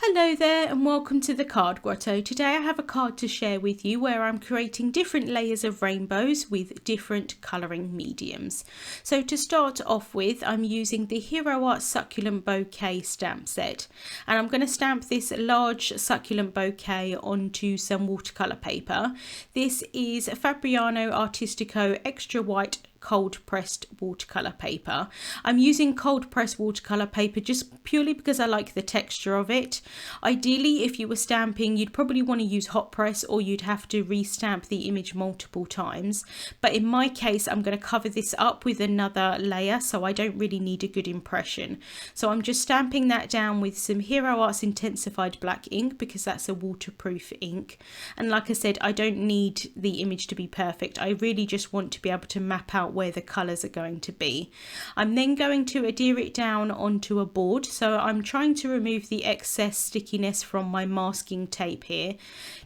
Hello there and welcome to the Card Grotto. Today I have a card to share with you where I'm creating different layers of rainbows with different colouring mediums. So to start off with, I'm using the Hero Art Succulent Bouquet stamp set, and I'm going to stamp this large succulent bouquet onto some watercolour paper. This is Fabriano Artistico Extra White cold pressed watercolor paper. I'm using cold pressed watercolor paper just purely because I like the texture of it. Ideally, if you were stamping, you'd probably want to use hot press, or you'd have to restamp the image multiple times. But in my case, I'm going to cover this up with another layer, so I don't really need a good impression. So I'm just stamping that down with some Hero Art's Intens-ified black ink because that's a waterproof ink. And like I said, I don't need the image to be perfect. I really just want to be able to map out where the colours are going to be. I'm then going to adhere it down onto a board, so I'm trying to remove the excess stickiness from my masking tape here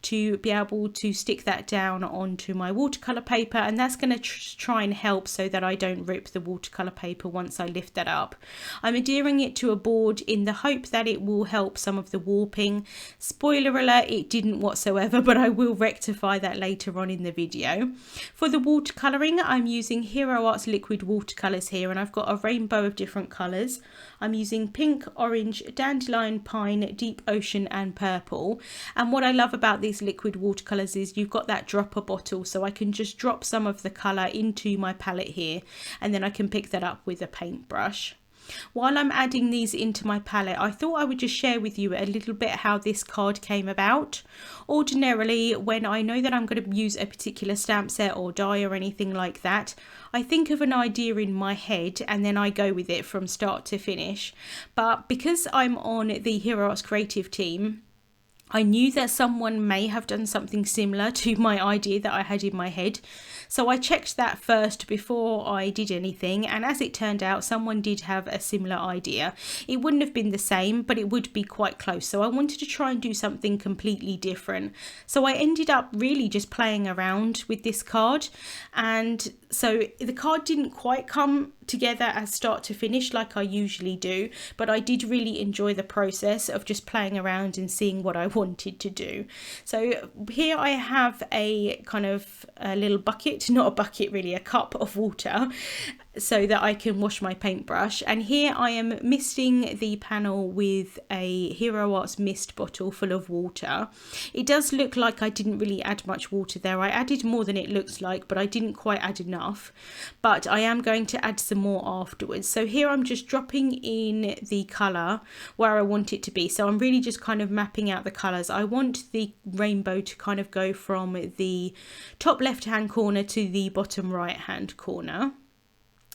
to be able to stick that down onto my watercolour paper, and that's going to try and help so that I don't rip the watercolour paper once I lift that up. I'm adhering it to a board in the hope that it will help some of the warping. Spoiler alert, it didn't whatsoever, but I will rectify that later on in the video. For the watercolouring, I'm using Hero Art's liquid watercolours here, and I've got a rainbow of different colours. I'm using pink, orange, dandelion, pine, deep ocean and purple. And what I love about these liquid watercolours is you've got that dropper bottle, so I can just drop some of the colour into my palette here and then I can pick that up with a paintbrush. While I'm adding these into my palette, I thought I would just share with you a little bit how this card came about. Ordinarily, when I know that I'm going to use a particular stamp set or die or anything like that, I think of an idea in my head and then I go with it from start to finish. But because I'm on the Hero Arts creative team, I knew that someone may have done something similar to my idea that I had in my head. So I checked that first before I did anything, and as it turned out, someone did have a similar idea. It wouldn't have been the same, but it would be quite close. So I wanted to try and do something completely different. So I ended up really just playing around with this card, and so the card didn't quite come together as start to finish like I usually do, but I did really enjoy the process of just playing around and seeing what I wanted to do. So here I have a kind of a little bucket, not a bucket really, a cup of water, so that I can wash my paintbrush, and here I am misting the panel with a Hero Arts mist bottle full of water. It does look like I didn't really add much water there. I added more than it looks like, but I didn't quite add enough, but I am going to add some more afterwards. So here I'm just dropping in the colour where I want it to be, so I'm really just kind of mapping out the colours. I want the rainbow to kind of go from the top left hand corner to the bottom right hand corner.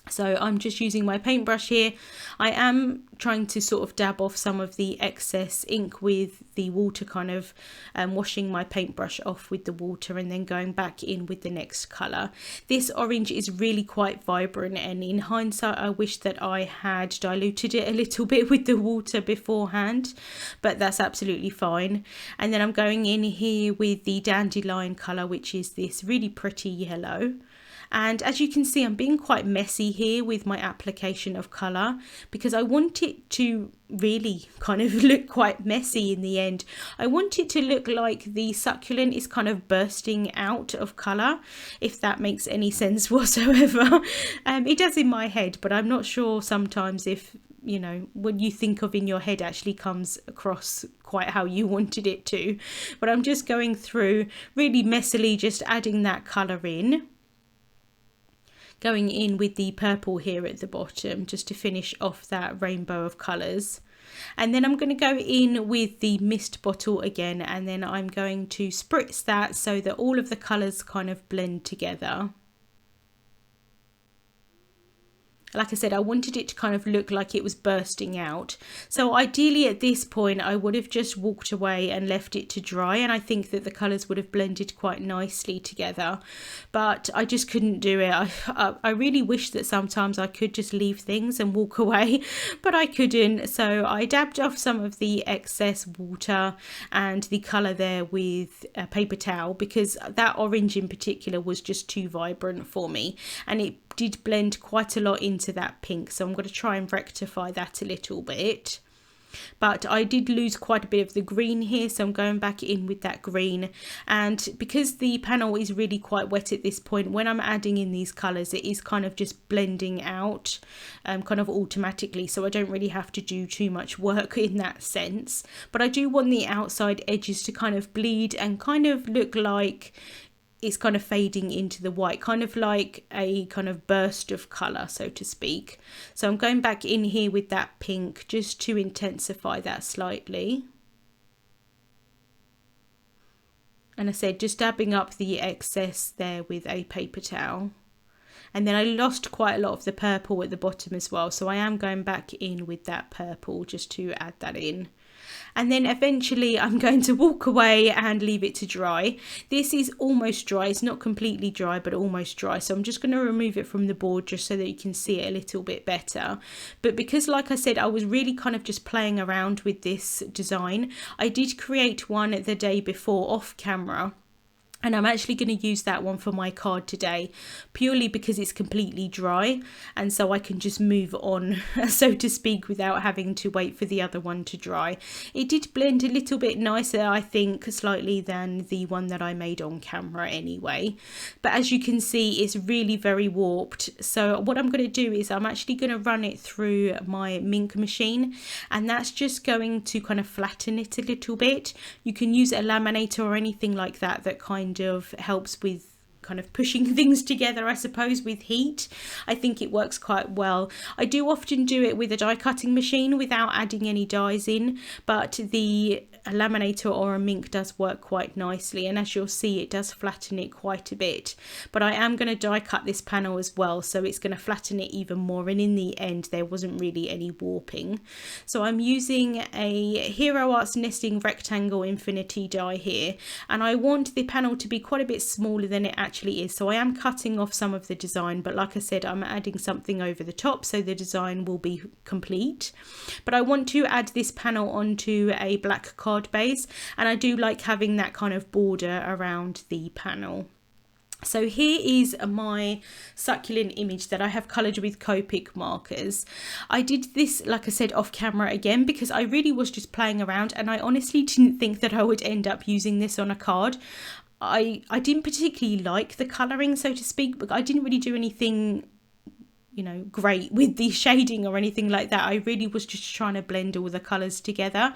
So I'm just using my paintbrush here. I am trying to sort of dab off some of the excess ink with the water, kind of washing my paintbrush off with the water and then going back in with the next colour. This orange is really quite vibrant, and in hindsight I wish that I had diluted it a little bit with the water beforehand, but that's absolutely fine. And then I'm going in here with the dandelion colour, which is this really pretty yellow. And as you can see, I'm being quite messy here with my application of colour because I want it to really kind of look quite messy in the end. I want it to look like the succulent is kind of bursting out of colour, if that makes any sense whatsoever. It does in my head, but I'm not sure sometimes if, you know, what you think of in your head actually comes across quite how you wanted it to. But I'm just going through really messily, just adding that colour in. Going in with the purple here at the bottom just to finish off that rainbow of colours. And then I'm going to go in with the mist bottle again, and then I'm going to spritz that so that all of the colours kind of blend together. Like I said, I wanted it to kind of look like it was bursting out. So ideally at this point, I would have just walked away and left it to dry. And I think that the colours would have blended quite nicely together. But I just couldn't do it. I really wish that sometimes I could just leave things and walk away, but I couldn't. So I dabbed off some of the excess water and the colour there with a paper towel, because that orange in particular was just too vibrant for me. And it did blend quite a lot into that pink, so I'm going to try and rectify that a little bit. but I did lose quite a bit of the green here, so I'm going back in with that green. And because the panel is really quite wet at this point, when I'm adding in these colours, it is kind of just blending out kind of automatically, so I don't really have to do too much work in that sense. But I do want the outside edges to kind of bleed and kind of look like it's kind of fading into the white, kind of like a kind of burst of colour, so to speak. So I'm going back in here with that pink just to intensify that slightly. And I said, just dabbing up the excess there with a paper towel. And then I lost quite a lot of the purple at the bottom as well, so I am going back in with that purple just to add that in. And then eventually I'm going to walk away and leave it to dry. This is almost dry, it's not completely dry but almost dry, so I'm just going to remove it from the board just so that you can see it a little bit better. But because, like I said, I was really kind of just playing around with this design, I did create one the day before off camera. And I'm actually going to use that one for my card today, purely because it's completely dry, and so I can just move on, so to speak, without having to wait for the other one to dry. It did blend a little bit nicer, I think, slightly than the one that I made on camera anyway. But as you can see, it's really very warped. So what I'm going to do is I'm actually going to run it through my ink machine, and that's just going to kind of flatten it a little bit. You can use a laminator or anything like that that kind of helps with kind of pushing things together, I suppose, with heat. I think it works quite well. I do often do it with a die cutting machine without adding any dies in, but the laminator or a Mink does work quite nicely, and as you'll see, it does flatten it quite a bit. But I am going to die cut this panel as well, so it's going to flatten it even more, and in the end there wasn't really any warping. So I'm using a Hero Arts Nesting Rectangle Infinity die here, and I want the panel to be quite a bit smaller than it actually is, so I am cutting off some of the design, but like I said, I'm adding something over the top so the design will be complete. But I want to add this panel onto a black card base, and I do like having that kind of border around the panel. So here is my succulent image that I have coloured with Copic markers. I did this, like I said, off camera again because I really was just playing around, and I honestly didn't think that I would end up using this on a card. I didn't particularly like the colouring, so to speak, but I didn't really do anything, you know, great with the shading or anything like that. I really was just trying to blend all the colours together.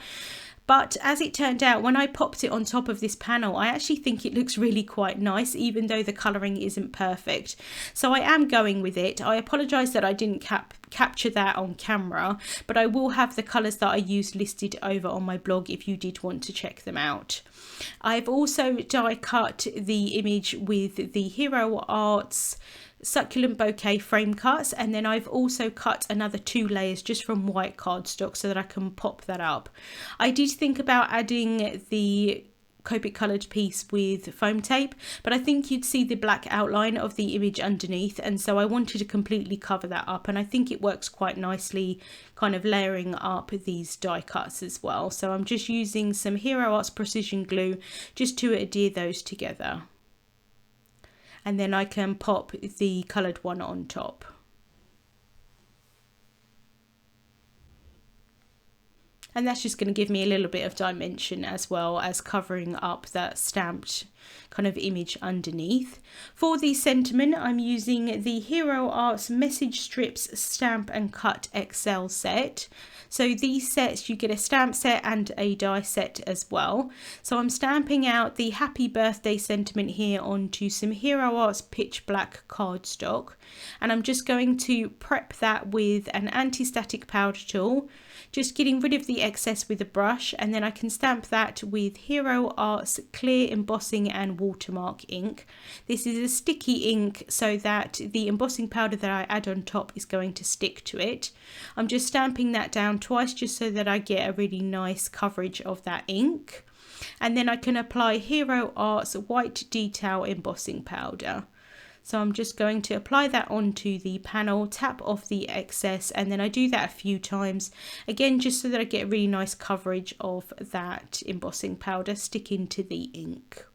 But as it turned out, when I popped it on top of this panel, I actually think it looks really quite nice, even though the colouring isn't perfect. So I am going with it. I apologise that I didn't capture that on camera, but I will have the colours that I used listed over on my blog if you did want to check them out. I've also die cut the image with the Hero Arts Succulent Bouquet frame cuts, and then I've also cut another 2 layers just from white cardstock so that I can pop that up. I did think about adding the Copic coloured piece with foam tape, but I think you'd see the black outline of the image underneath, and so I wanted to completely cover that up, and I think it works quite nicely kind of layering up these die cuts as well. So I'm just using some Hero Arts precision glue just to adhere those together. And then I can pop the coloured one on top. And that's just going to give me a little bit of dimension as well as covering up that stamped kind of image underneath. For the sentiment, I'm using the Hero Arts Message Strips Stamp and Cut XL set. So these sets, you get a stamp set and a die set as well. So I'm stamping out the Happy Birthday sentiment here onto some Hero Arts Pitch Black cardstock. And I'm just going to prep that with an anti-static powder tool, just getting rid of the excess with a brush, and then I can stamp that with Hero Arts Clear Embossing and Watermark ink. This is a sticky ink so that the embossing powder that I add on top is going to stick to it. I'm just stamping that down twice just so that I get a really nice coverage of that ink. And then I can apply Hero Arts White Detail Embossing Powder. So I'm just going to apply that onto the panel, tap off the excess, and then I do that a few times, again just so that I get a really nice coverage of that embossing powder sticking to the ink.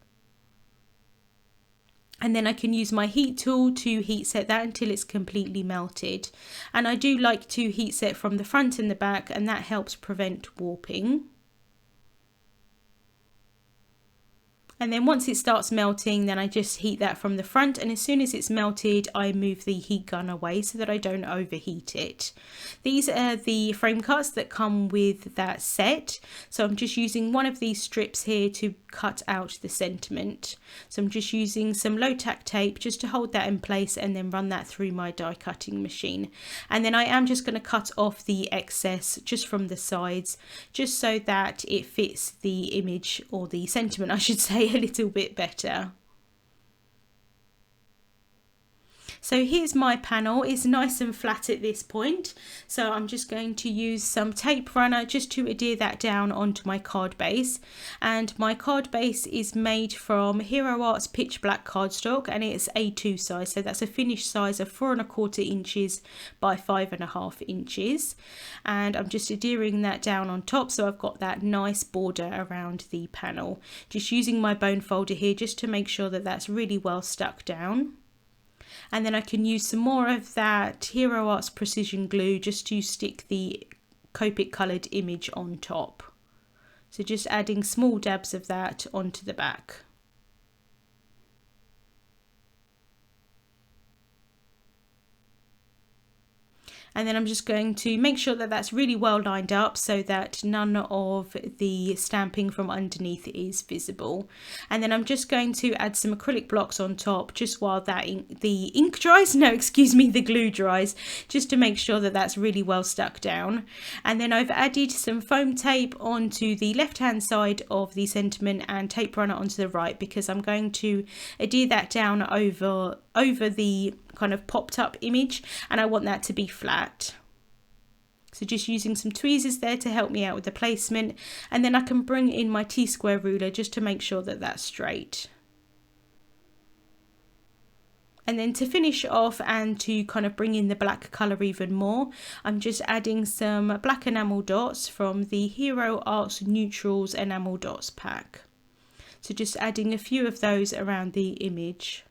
And then I can use my heat tool to heat set that until it's completely melted. And I do like to heat set from the front and the back, and that helps prevent warping. And then once it starts melting, then I just heat that from the front, and as soon as it's melted I move the heat gun away so that I don't overheat it. These are the frame cuts that come with that set, so I'm just using one of these strips here to cut out the sentiment. So I'm just using some low tack tape just to hold that in place and then run that through my die cutting machine. And then I am just going to cut off the excess just from the sides, just so that it fits the image, or the sentiment I should say, a little bit better. So here's my panel. It's nice and flat at this point, so I'm just going to use some tape runner just to adhere that down onto my card base. And my card base is made from Hero Art's pitch black cardstock, and it's A2 size, so that's a finished size of 4¼ inches by 5½ inches. And I'm just adhering that down on top, so I've got that nice border around the panel. Just using my bone folder here just to make sure that that's really well stuck down. And then I can use some more of that Hero Arts precision glue just to stick the Copic coloured image on top. So just adding small dabs of that onto the back. And then I'm just going to make sure that that's really well lined up so that none of the stamping from underneath is visible. And then I'm just going to add some acrylic blocks on top just while that the ink dries, no, excuse me, the glue dries, just to make sure that that's really well stuck down. And then I've added some foam tape onto the left hand side of the sentiment and tape runner onto the right, because I'm going to adhere that down over the kind of popped up image, and I want that to be flat. So just using some tweezers there to help me out with the placement, and then I can bring in my T-square ruler just to make sure that that's straight. And then to finish off and to kind of bring in the black colour even more, I'm just adding some black enamel dots from the Hero Arts Neutrals Enamel Dots pack. So just adding a few of those around the image.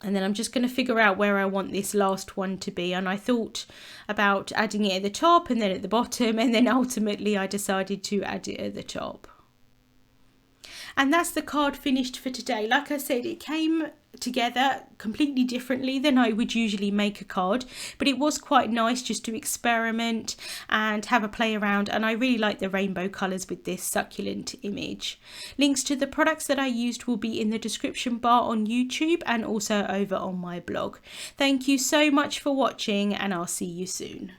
And then I'm just going to figure out where I want this last one to be. And I thought about adding it at the top and then at the bottom, and then ultimately I decided to add it at the top. And that's the card finished for today. Like I said, it came together completely differently than I would usually make a card, but it was quite nice just to experiment and have a play around, and I really like the rainbow colours with this succulent image. Links to the products that I used will be in the description bar on YouTube and also over on my blog. Thank you so much for watching, and I'll see you soon.